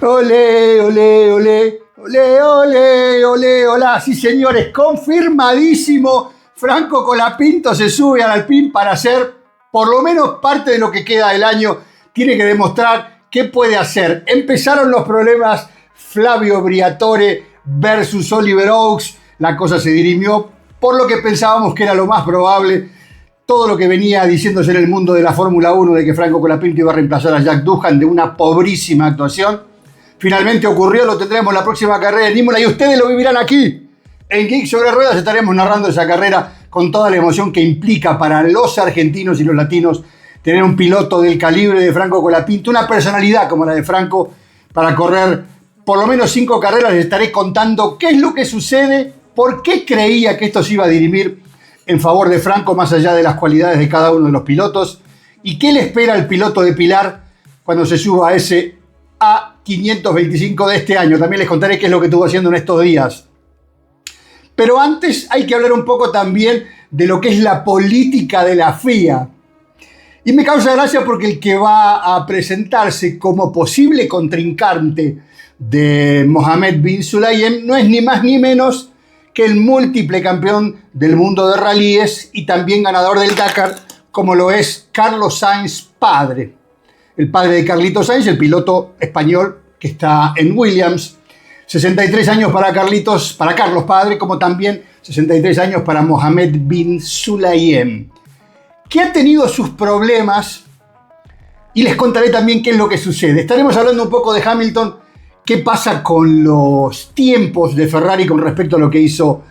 Olé, olé, olé, olé, olé, olé, hola. Sí, señores, confirmadísimo. Franco Colapinto se sube al Alpine para ser por lo menos parte de lo que queda del año. Tiene que demostrar qué puede hacer. Empezaron los problemas. Flavio Briatore versus Oliver Oaks. La cosa se dirimió por lo que pensábamos que era lo más probable. Todo lo que venía diciéndose en el mundo de la Fórmula 1 de que Franco Colapinto iba a reemplazar a Jack Doohan de una pobrísima actuación. Finalmente ocurrió, lo tendremos la próxima carrera en Imola y ustedes lo vivirán aquí. En Geek Sobre Ruedas estaremos narrando esa carrera con toda la emoción que implica para los argentinos y los latinos tener un piloto del calibre de Franco Colapinto, una personalidad como la de Franco para correr por lo menos 5 carreras. Les estaré contando qué es lo que sucede, por qué creía que esto se iba a dirimir en favor de Franco más allá de las cualidades de cada uno de los pilotos y qué le espera al piloto de Pilar cuando se suba a ese A525 de este año. También les contaré qué es lo que estuvo haciendo en estos días. Pero antes hay que hablar un poco también de lo que es la política de la FIA. Y me causa gracia porque el que va a presentarse como posible contrincante de Mohammed bin Sulayem no es ni más ni menos que el múltiple campeón del mundo de rallyes y también ganador del Dakar, como lo es Carlos Sainz padre. El padre de Carlito Sainz, el piloto español que está en Williams. 63 años para Carlos padre, como también 63 años para Mohammed bin Sulayem, que ha tenido sus problemas y les contaré también qué es lo que sucede. Estaremos hablando un poco de Hamilton, qué pasa con los tiempos de Ferrari con respecto a lo que hizo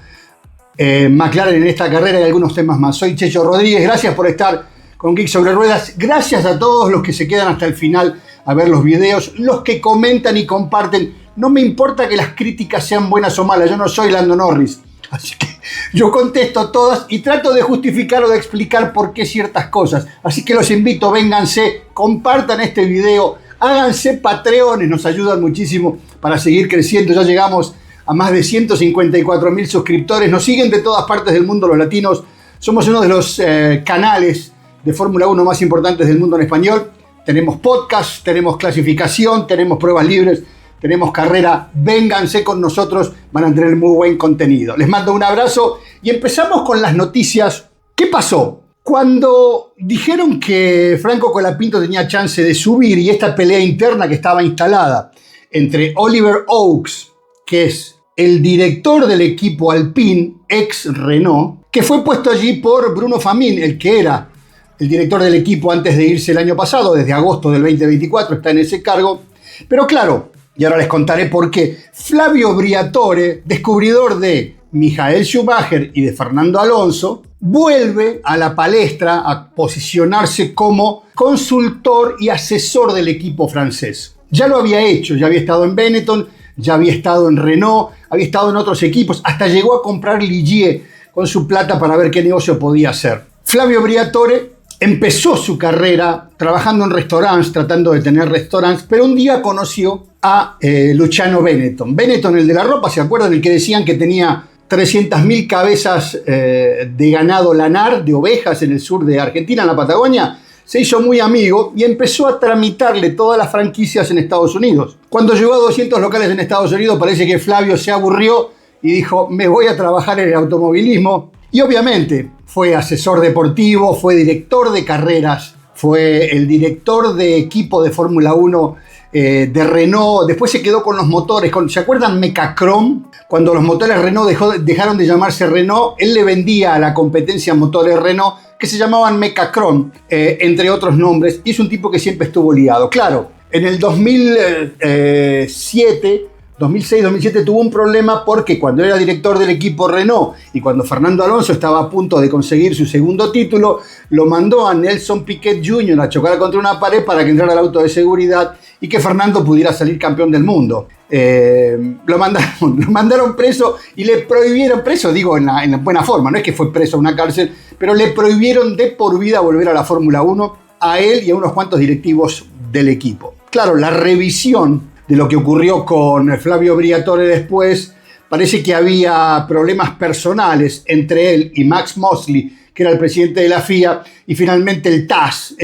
McLaren en esta carrera y algunos temas más. Soy Checho Rodríguez, gracias por estar con Geek Sobre Ruedas. Gracias a todos los que se quedan hasta el final a ver los videos, los que comentan y comparten. No me importa que las críticas sean buenas o malas, yo no soy Lando Norris. Así que yo contesto todas y trato de justificar o de explicar por qué ciertas cosas. Así que los invito, vénganse, compartan este video, háganse Patreones, nos ayudan muchísimo para seguir creciendo. Ya llegamos a más de 154.000 suscriptores, nos siguen de todas partes del mundo los latinos. Somos uno de los canales de Fórmula 1 más importantes del mundo en español. Tenemos podcast, tenemos clasificación, tenemos pruebas libres, tenemos carrera. Vénganse con nosotros, van a tener muy buen contenido. Les mando un abrazo y empezamos con las noticias. ¿Qué pasó? Cuando dijeron que Franco Colapinto tenía chance de subir y esta pelea interna que estaba instalada entre Oliver Oaks, que es el director del equipo Alpine, ex Renault, que fue puesto allí por Bruno Famin, el que era el director del equipo antes de irse el año pasado, desde agosto del 2024 está en ese cargo. Pero claro, y ahora les contaré por qué, Flavio Briatore, descubridor de Michael Schumacher y de Fernando Alonso, vuelve a la palestra a posicionarse como consultor y asesor del equipo francés. Ya lo había hecho, ya había estado en Benetton, ya había estado en Renault, había estado en otros equipos, hasta llegó a comprar Ligier con su plata para ver qué negocio podía hacer. Flavio Briatore empezó su carrera trabajando en restaurantes, tratando de tener restaurantes, pero un día conoció a Luciano Benetton. Benetton, el de la ropa, ¿se acuerdan? El que decían que tenía 300.000 cabezas de ganado lanar, de ovejas en el sur de Argentina, en la Patagonia. Se hizo muy amigo y empezó a tramitarle todas las franquicias en Estados Unidos. Cuando llegó a 200 locales en Estados Unidos, parece que Flavio se aburrió y dijo, me voy a trabajar en el automovilismo. Y obviamente fue asesor deportivo, fue director de carreras, fue el director de equipo de Fórmula 1 de Renault. Después se quedó con los motores. ¿Se acuerdan Mecachrome? Cuando los motores Renault dejaron de llamarse Renault, él le vendía a la competencia motores Renault que se llamaban Mecachrome, entre otros nombres. Y es un tipo que siempre estuvo ligado. Claro, en el 2006-2007 tuvo un problema porque cuando era director del equipo Renault y cuando Fernando Alonso estaba a punto de conseguir su segundo título, lo mandó a Nelson Piquet Jr. a chocar contra una pared para que entrara al auto de seguridad y que Fernando pudiera salir campeón del mundo. Lo mandaron preso y le prohibieron, preso digo en la buena forma, no es que fue preso a una cárcel, pero le prohibieron de por vida volver a la Fórmula 1 a él y a unos cuantos directivos del equipo. Claro, la revisión de lo que ocurrió con Flavio Briatore después, parece que había problemas personales entre él y Max Mosley, que era el presidente de la FIA, y finalmente el TAS,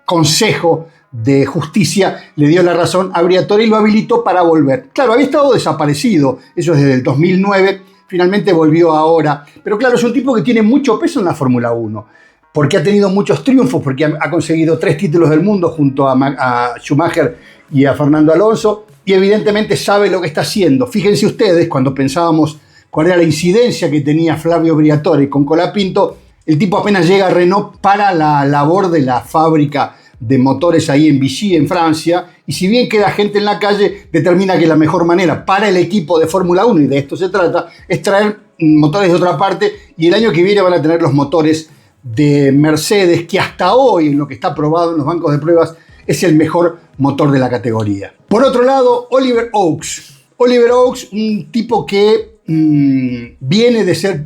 consejo de Justicia le dio la razón a Briatore y lo habilitó para volver. Claro, había estado desaparecido, eso desde el 2009, finalmente volvió ahora. Pero claro, es un tipo que tiene mucho peso en la Fórmula 1, porque ha tenido muchos triunfos, porque ha conseguido 3 títulos del mundo junto a Schumacher y a Fernando Alonso, y evidentemente sabe lo que está haciendo. Fíjense ustedes, cuando pensábamos cuál era la incidencia que tenía Flavio Briatore con Colapinto, el tipo apenas llega a Renault para la labor de la fábrica de motores ahí en Vichy, en Francia, y si bien queda gente en la calle, determina que la mejor manera para el equipo de Fórmula 1, y de esto se trata, es traer motores de otra parte, y el año que viene van a tener los motores de Mercedes, que hasta hoy, en lo que está probado en los bancos de pruebas, es el mejor motor de la categoría. Por otro lado, Oliver Oakes. Oliver Oakes, un tipo que viene de ser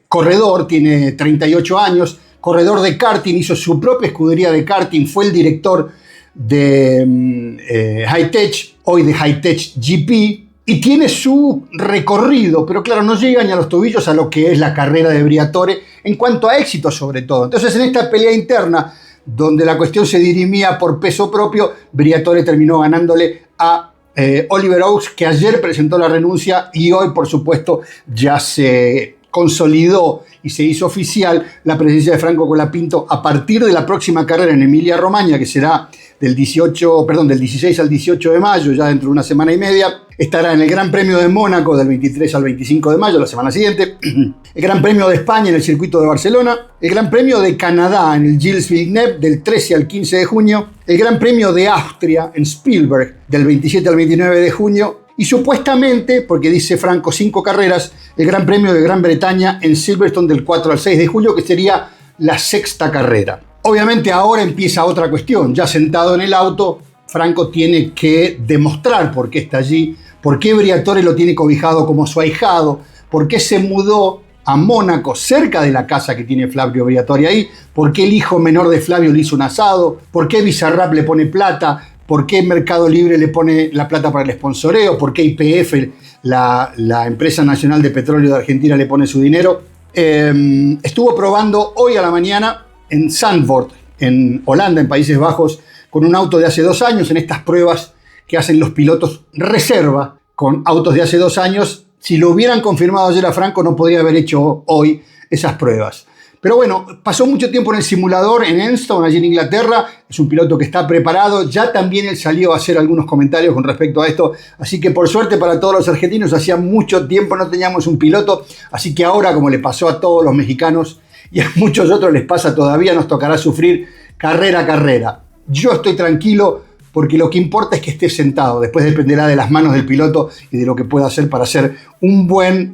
corredor, tiene 38 años, corredor de karting, hizo su propia escudería de karting, fue el director de High-Tech, hoy de High-Tech GP, y tiene su recorrido, pero claro, no llega ni a los tobillos a lo que es la carrera de Briatore en cuanto a éxito sobre todo. Entonces, en esta pelea interna, donde la cuestión se dirimía por peso propio, Briatore terminó ganándole a Oliver Oakes, que ayer presentó la renuncia y hoy, por supuesto, ya se consolidó y se hizo oficial la presencia de Franco Colapinto a partir de la próxima carrera en Emilia-Romagna, que será del 16 al 18 de mayo, ya dentro de una semana y media. Estará en el Gran Premio de Mónaco del 23 al 25 de mayo, la semana siguiente. El Gran Premio de España en el circuito de Barcelona. El Gran Premio de Canadá en el Gilles Villeneuve del 13 al 15 de junio. El Gran Premio de Austria en Spielberg del 27 al 29 de junio. Y supuestamente, porque dice Franco 5 carreras, el Gran Premio de Gran Bretaña en Silverstone del 4 al 6 de julio, que sería la 6ª carrera. Obviamente ahora empieza otra cuestión. Ya sentado en el auto, Franco tiene que demostrar por qué está allí, por qué Briatore lo tiene cobijado como su ahijado, por qué se mudó a Mónaco, cerca de la casa que tiene Flavio Briatore ahí, por qué el hijo menor de Flavio le hizo un asado, por qué Bizarrap le pone plata, por qué Mercado Libre le pone la plata para el sponsoreo, por qué YPF, la empresa nacional de petróleo de Argentina, le pone su dinero. Estuvo probando hoy a la mañana en Zandvoort, en Holanda, en Países Bajos, con un auto de hace 2 años, en estas pruebas que hacen los pilotos reserva con autos de hace 2 años. Si lo hubieran confirmado ayer a Franco, no podría haber hecho hoy esas pruebas. Pero bueno, pasó mucho tiempo en el simulador en Enstone, allí en Inglaterra. Es un piloto que está preparado. Ya también él salió a hacer algunos comentarios con respecto a esto. Así que por suerte para todos los argentinos, hacía mucho tiempo no teníamos un piloto. Así que ahora, como le pasó a todos los mexicanos y a muchos otros les pasa todavía, nos tocará sufrir carrera a carrera. Yo estoy tranquilo porque lo que importa es que esté sentado. Después dependerá de las manos del piloto y de lo que pueda hacer para ser un buen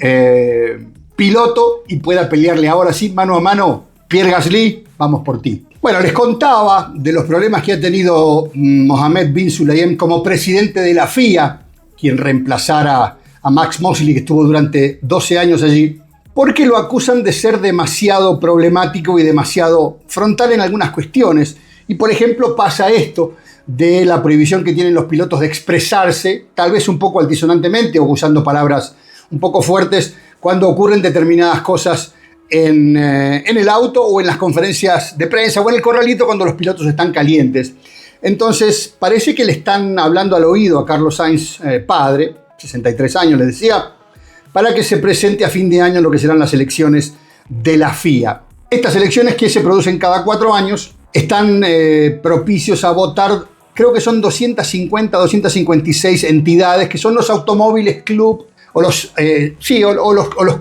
piloto y pueda pelearle ahora sí mano a mano. Pierre Gasly, vamos por ti. Bueno, les contaba de los problemas que ha tenido Mohammed bin Sulayem como presidente de la FIA, quien reemplazara a Max Mosley, que estuvo durante 12 años allí, porque lo acusan de ser demasiado problemático y demasiado frontal en algunas cuestiones. Y por ejemplo pasa esto de la prohibición que tienen los pilotos de expresarse, tal vez un poco altisonantemente o usando palabras un poco fuertes, cuando ocurren determinadas cosas en el auto o en las conferencias de prensa o en el corralito cuando los pilotos están calientes. Entonces parece que le están hablando al oído a Carlos Sainz padre, 63 años les decía, para que se presente a fin de año en lo que serán las elecciones de la FIA. Estas elecciones, que se producen cada 4 años, están propicios a votar, creo que son 250, 256 entidades, que son los automóviles club, o los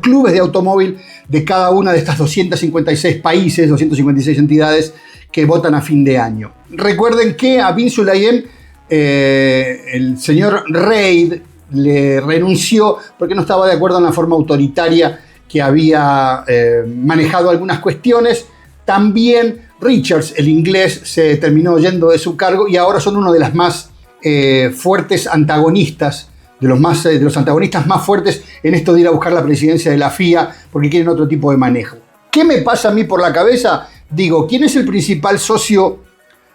clubes de automóvil de cada una de estas 256 países, 256 entidades que votan a fin de año. Recuerden que a bin Sulayem, el señor Reid, le renunció porque no estaba de acuerdo en la forma autoritaria que había manejado algunas cuestiones. También Richards, el inglés, se terminó yendo de su cargo y ahora son uno de las más fuertes antagonistas, de los antagonistas más fuertes en esto de ir a buscar la presidencia de la FIA porque quieren otro tipo de manejo. ¿Qué me pasa a mí por la cabeza? Digo, ¿quién es el principal socio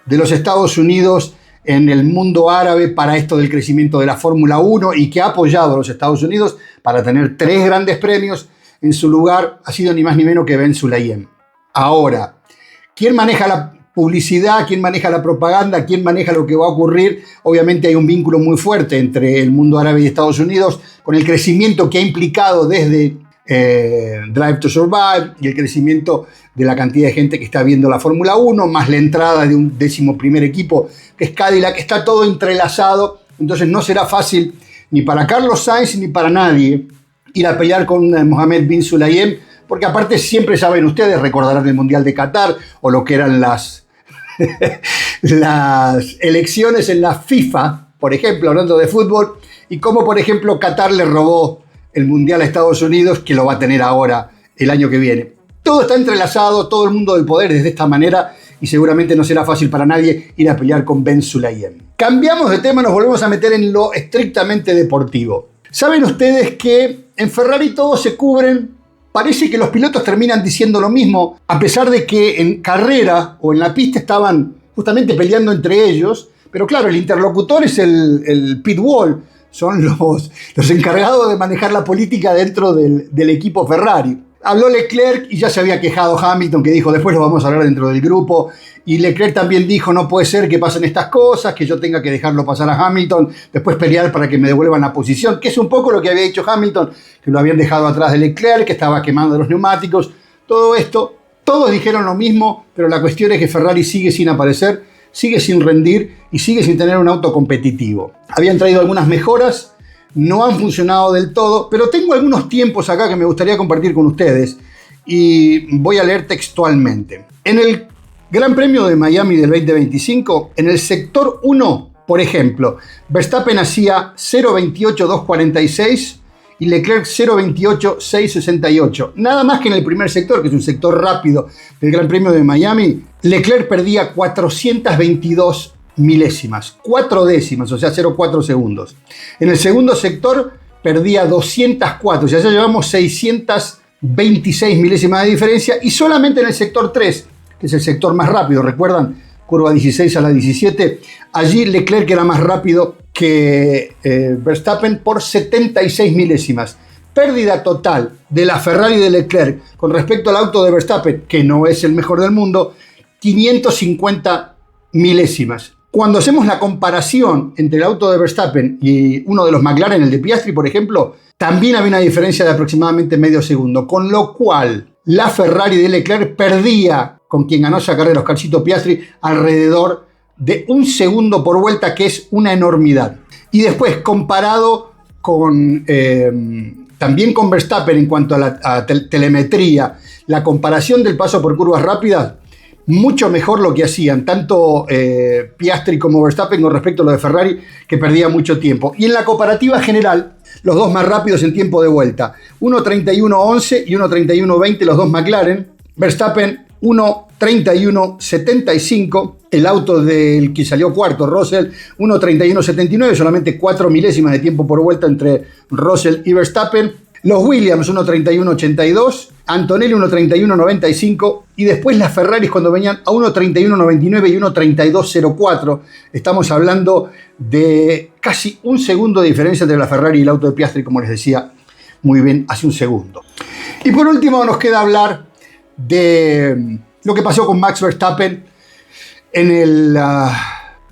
de los Estados Unidos en el mundo árabe para esto del crecimiento de la Fórmula 1 y que ha apoyado a los Estados Unidos para tener 3 grandes premios? En su lugar ha sido ni más ni menos que Ben Sulayem. Ahora, ¿quién maneja publicidad, quién maneja la propaganda, quién maneja lo que va a ocurrir. Obviamente hay un vínculo muy fuerte entre el mundo árabe y Estados Unidos, con el crecimiento que ha implicado desde Drive to Survive y el crecimiento de la cantidad de gente que está viendo la Fórmula 1, más la entrada de un 11º equipo, que es Cadillac. Está todo entrelazado, entonces no será fácil ni para Carlos Sainz ni para nadie ir a pelear con Mohammed bin Sulayem, porque aparte siempre saben ustedes, recordarán el Mundial de Qatar o lo que eran las elecciones en la FIFA, por ejemplo, hablando de fútbol, y cómo, por ejemplo, Qatar le robó el Mundial a Estados Unidos, que lo va a tener ahora el año que viene. Todo está entrelazado, todo el mundo del poder es de esta manera, y seguramente no será fácil para nadie ir a pelear con Ben Sulayem. Cambiamos de tema, nos volvemos a meter en lo estrictamente deportivo. ¿Saben ustedes que en Ferrari todos se cubren? Parece que los pilotos terminan diciendo lo mismo, a pesar de que en carrera o en la pista estaban justamente peleando entre ellos. Pero claro, el interlocutor es el pit wall, son los encargados de manejar la política dentro del equipo Ferrari. Habló Leclerc y ya se había quejado Hamilton, que dijo, después lo vamos a hablar dentro del grupo. Y Leclerc también dijo, no puede ser que pasen estas cosas, que yo tenga que dejarlo pasar a Hamilton, después pelear para que me devuelvan la posición, que es un poco lo que había dicho Hamilton, que lo habían dejado atrás de Leclerc, que estaba quemando los neumáticos. Todo esto, todos dijeron lo mismo, pero la cuestión es que Ferrari sigue sin aparecer, sigue sin rendir y sigue sin tener un auto competitivo. Habían traído algunas mejoras, no han funcionado del todo, pero tengo algunos tiempos acá que me gustaría compartir con ustedes y voy a leer textualmente. En el Gran Premio de Miami del 2025, en el sector 1, por ejemplo, Verstappen hacía 0.28.246 y Leclerc 0.28.668. Nada más que en el primer sector, que es un sector rápido del Gran Premio de Miami, Leclerc perdía 422 milésimas, 4 décimas, o sea, 0,4 segundos. En el segundo sector perdía 204, o sea, ya llevamos 626 milésimas de diferencia, y solamente en el sector 3, que es el sector más rápido, ¿recuerdan? Curva 16 a la 17, allí Leclerc era más rápido que Verstappen por 76 milésimas. Pérdida total de la Ferrari de Leclerc con respecto al auto de Verstappen, que no es el mejor del mundo, 550 milésimas. Cuando hacemos la comparación entre el auto de Verstappen y uno de los McLaren, el de Piastri, por ejemplo, también había una diferencia de aproximadamente medio segundo, con lo cual la Ferrari de Leclerc perdía, con quien ganó esa carrera, Oscarcito Piastri, alrededor de 1 segundo por vuelta, que es una enormidad. Y después, comparado con también con Verstappen en cuanto a la telemetría, la comparación del paso por curvas rápidas, mucho mejor lo que hacían tanto Piastri como Verstappen con respecto a lo de Ferrari, que perdía mucho tiempo. Y en la comparativa general, los dos más rápidos en tiempo de vuelta, 1.31.11 y 1.31.20 los dos McLaren, Verstappen 1.31.75, el auto del que salió cuarto, Russell, 1.31.79, solamente 4 milésimas de tiempo por vuelta entre Russell y Verstappen. Los Williams 1.31.82, Antonelli 1.31.95 y después las Ferraris cuando venían a 1.31.99 y 1.32.04. Estamos hablando de casi 1 segundo de diferencia entre la Ferrari y el auto de Piastri, como les decía muy bien hace un segundo. Y por último nos queda hablar de lo que pasó con Max Verstappen en el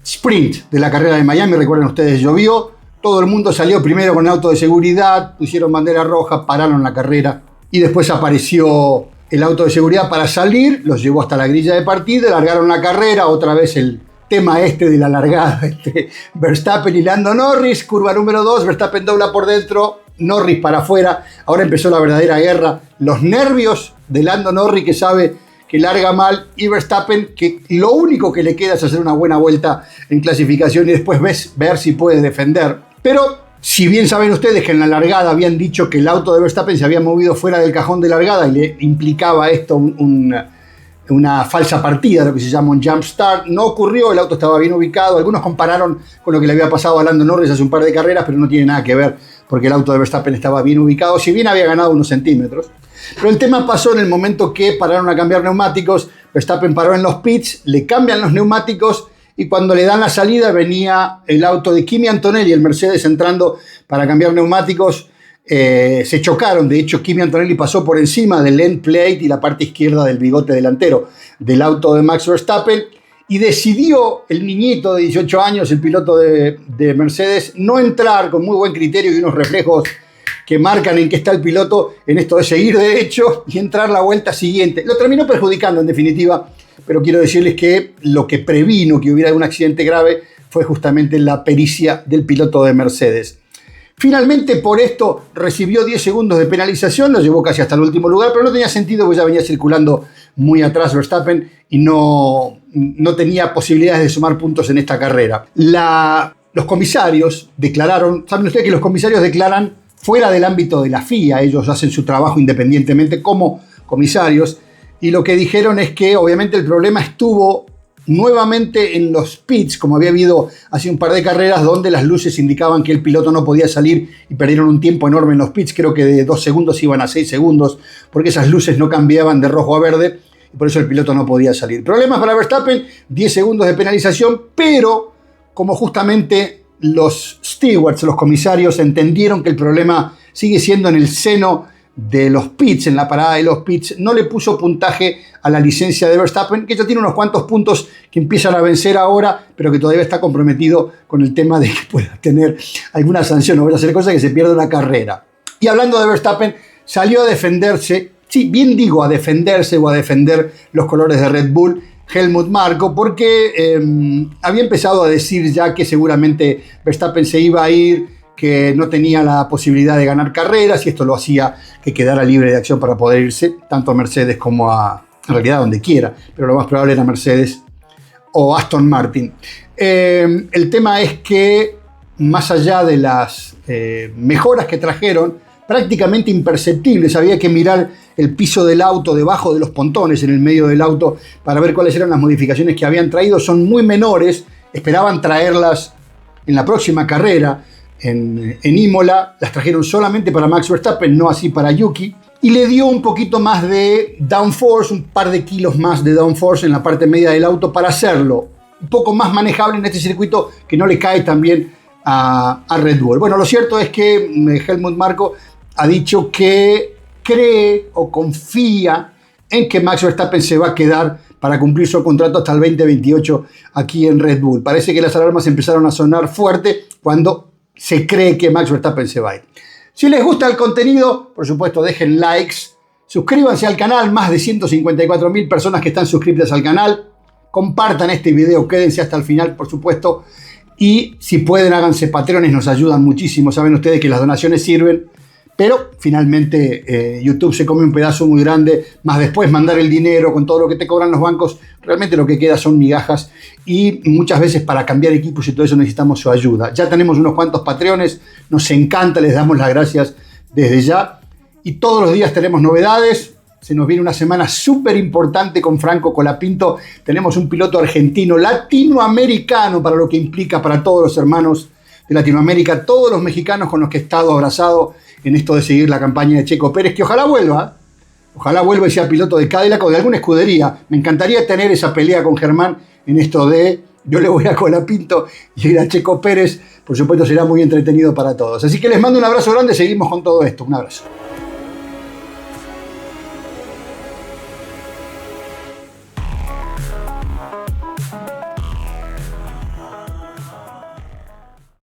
sprint de la carrera de Miami. Recuerden ustedes, llovió. Todo el mundo salió primero con el auto de seguridad, pusieron bandera roja, pararon la carrera y después apareció el auto de seguridad para salir, los llevó hasta la grilla de partida, largaron la carrera, otra vez el tema de la largada entre Verstappen y Lando Norris, curva número 2, Verstappen dobla por dentro, Norris para afuera, ahora empezó la verdadera guerra, los nervios de Lando Norris que sabe que larga mal y Verstappen que lo único que le queda es hacer una buena vuelta en clasificación y después ver si puede defender. Pero si bien saben ustedes que en la largada habían dicho que el auto de Verstappen se había movido fuera del cajón de largada y le implicaba esto una falsa partida, lo que se llama un jump start, no ocurrió, el auto estaba bien ubicado. Algunos compararon con lo que le había pasado a Lando Norris hace un par de carreras, pero no tiene nada que ver porque el auto de Verstappen estaba bien ubicado, si bien había ganado unos centímetros. Pero el tema pasó en el momento que pararon a cambiar neumáticos, Verstappen paró en los pits, le cambian los neumáticos y cuando le dan la salida venía el auto de Kimi Antonelli, el Mercedes, entrando para cambiar neumáticos. Se chocaron, de hecho Kimi Antonelli pasó por encima del end plate y la parte izquierda del bigote delantero del auto de Max Verstappen y decidió el niñito de 18 años, el piloto de Mercedes, no entrar con muy buen criterio y unos reflejos que marcan en qué está el piloto en esto de seguir derecho y entrar la vuelta siguiente. Lo terminó perjudicando en definitiva, pero quiero decirles que lo que previno que hubiera un accidente grave fue justamente la pericia del piloto de Mercedes. Finalmente, por esto, recibió 10 segundos de penalización, lo llevó casi hasta el último lugar, pero no tenía sentido porque ya venía circulando muy atrás Verstappen y no tenía posibilidades de sumar puntos en esta carrera. Los comisarios declararon, saben ustedes que los comisarios declaran fuera del ámbito de la FIA, ellos hacen su trabajo independientemente como comisarios, y lo que dijeron es que obviamente el problema estuvo nuevamente en los pits, como había habido hace un par de carreras donde las luces indicaban que el piloto no podía salir y perdieron un tiempo enorme en los pits, creo que de 2 segundos iban a 6 segundos, porque esas luces no cambiaban de rojo a verde y por eso el piloto no podía salir. Problemas para Verstappen, 10 segundos de penalización, pero como justamente los stewards, los comisarios, entendieron que el problema sigue siendo en el seno de los pits, en la parada de los pits, no le puso puntaje a la licencia de Verstappen, que ya tiene unos cuantos puntos que empiezan a vencer ahora, pero que todavía está comprometido con el tema de que pueda tener alguna sanción, no vaya a hacer cosa que se pierda una carrera. Y hablando de Verstappen, salió a defenderse, sí, bien digo a defenderse o a defender los colores de Red Bull, Helmut Marko, porque había empezado a decir ya que seguramente Verstappen se iba a ir, que no tenía la posibilidad de ganar carreras y esto lo hacía que quedara libre de acción para poder irse tanto a Mercedes como en realidad donde quiera, pero lo más probable era Mercedes o Aston Martin. El tema es que más allá de las mejoras que trajeron, prácticamente imperceptibles, había que mirar el piso del auto debajo de los pontones en el medio del auto para ver cuáles eran las modificaciones que habían traído, son muy menores, esperaban traerlas en la próxima carrera. En Imola las trajeron solamente para Max Verstappen, no así para Yuki, y le dio un poquito más de downforce, un par de kilos más de downforce en la parte media del auto para hacerlo un poco más manejable en este circuito que no le cae tan bien a Red Bull. Bueno, lo cierto es que Helmut Marko ha dicho que cree o confía en que Max Verstappen se va a quedar para cumplir su contrato hasta el 2028 aquí en Red Bull. Parece que las alarmas empezaron a sonar fuerte cuando se cree que Max Verstappen se va a ir. Si les gusta el contenido, por supuesto, dejen likes, suscríbanse al canal, más de 154.000 personas que están suscritas al canal, compartan este video, quédense hasta el final, por supuesto, y si pueden, háganse Patreones, nos ayudan muchísimo, saben ustedes que las donaciones sirven, pero finalmente YouTube se come un pedazo muy grande, más después mandar el dinero con todo lo que te cobran los bancos, realmente lo que queda son migajas y muchas veces para cambiar equipos y todo eso necesitamos su ayuda. Ya tenemos unos cuantos Patreones, nos encanta, les damos las gracias desde ya y todos los días tenemos novedades. Se nos viene una semana súper importante con Franco Colapinto, tenemos un piloto argentino, latinoamericano, para lo que implica para todos los hermanos de Latinoamérica, todos los mexicanos con los que he estado abrazado en esto de seguir la campaña de Checo Pérez, que ojalá vuelva y sea piloto de Cadillac o de alguna escudería. Me encantaría tener esa pelea con Germán en esto de yo le voy a Colapinto y ir a Checo Pérez, por supuesto será muy entretenido para todos. Así que les mando un abrazo grande, seguimos con todo esto, un abrazo.